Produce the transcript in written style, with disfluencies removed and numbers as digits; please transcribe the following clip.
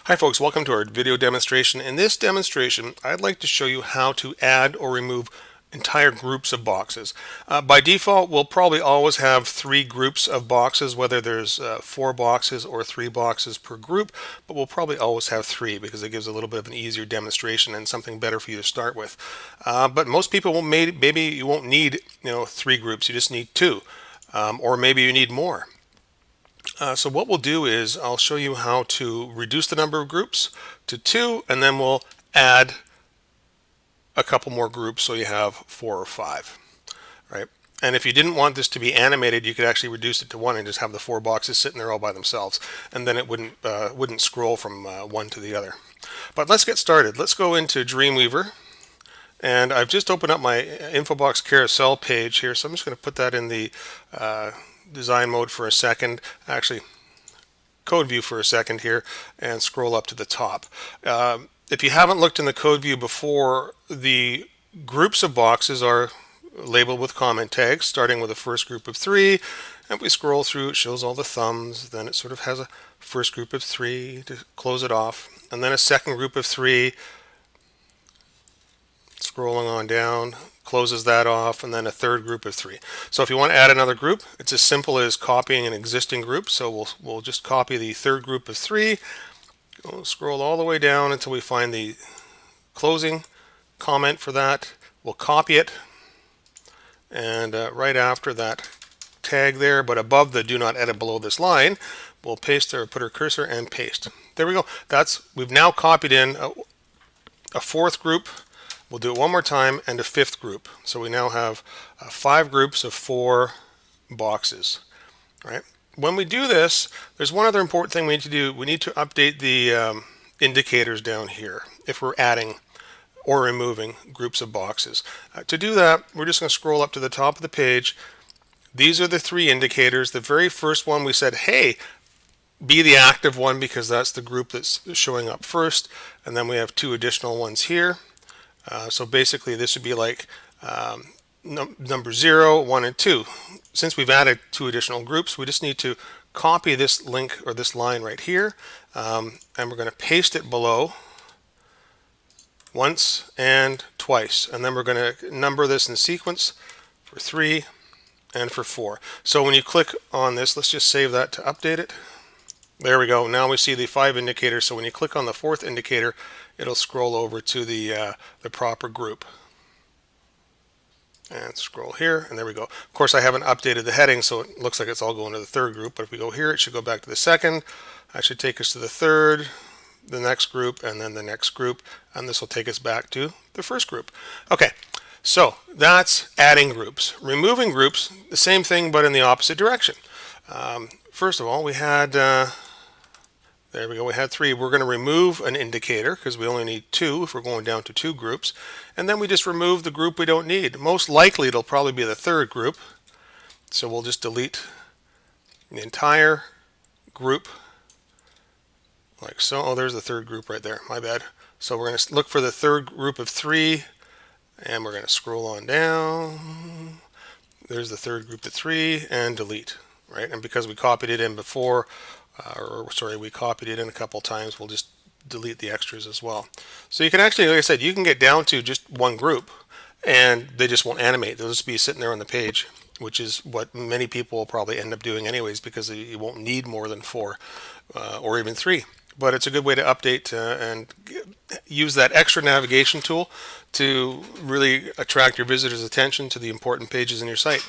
Hi folks, welcome to our video demonstration. In this demonstration, I'd like to show you how to add or remove entire groups of boxes. By default, we'll probably always have 3 groups of boxes, whether there's 4 boxes or 3 boxes per group, but we'll probably always have 3 because it gives a little bit of an easier demonstration and something better for you to start with. But most people will maybe you won't need 3 groups, you just need 2, or maybe you need more. So what we'll do is I'll show you how to reduce the number of groups to 2, and then we'll add a couple more groups so you have 4 or 5, right? And if you didn't want this to be animated, you could actually reduce it to 1 and just have the 4 boxes sitting there all by themselves, and then it wouldn't scroll from one to the other. But let's get started. Let's go into Dreamweaver, and I've just opened up my Infobox carousel page here, so I'm just going to put that in the design mode for a second, actually code view for a second here, and scroll up to the top. If you haven't looked in the code view before, the groups of boxes are labeled with comment tags, starting with a first group of 3, and we scroll through, it shows all the thumbs, then it sort of has a first group of 3 to close it off, and then a second group of 3, scrolling on down, closes that off, and then a third group of 3. So if you want to add another group, it's as simple as copying an existing group. So we'll just copy the third group of 3, we'll scroll all the way down until we find the closing comment for that. We'll copy it, and right after that tag there, but above the do not edit below this line, we'll paste or put our cursor and paste. There we go. We've now copied in a fourth group. We'll do it one more time, and a fifth group. So we now have 5 groups of 4 boxes, right? When we do this, there's one other important thing we need to do. We need to update the indicators down here if we're adding or removing groups of boxes. To do that, we're just going to scroll up to the top of the page. These are the 3 indicators. The very first one we said, hey, be the active one because that's the group that's showing up first. And then we have 2 additional ones here. So basically this would be like number 0, 1, and 2. Since we've added 2 additional groups, we just need to copy this link or this line right here, and we're going to paste it below once and twice, and then we're going to number this in sequence for 3 and for 4. So when you click on this, let's just save that to update it. There we go. Now we see the 5 indicators. So when you click on the 4th indicator, it'll scroll over to the proper group. And scroll here, and there we go. Of course, I haven't updated the heading, so it looks like it's all going to the 3rd group. But if we go here, it should go back to the 2nd. That should take us to the 3rd, the next group, and then the next group. And this will take us back to the 1st group. Okay, so that's adding groups. Removing groups, the same thing, but in the opposite direction. First of all, we had, there we go, we had 3. We're going to remove an indicator because we only need 2 if we're going down to 2 groups. And then we just remove the group we don't need. Most likely it'll probably be the 3rd group. So we'll just delete the entire group like so. Oh, there's the 3rd group right there. My bad. So we're going to look for the 3rd group of 3, and we're going to scroll on down. There's the 3rd group of 3, and delete. Right? And because we copied it in before, we copied it in a couple times, we'll just delete the extras as well. So you can actually, like I said, you can get down to just 1 group, and they just won't animate. They'll just be sitting there on the page, which is what many people will probably end up doing anyways, because you won't need more than 4 or even 3. But it's a good way to update and use that extra navigation tool to really attract your visitors' attention to the important pages in your site.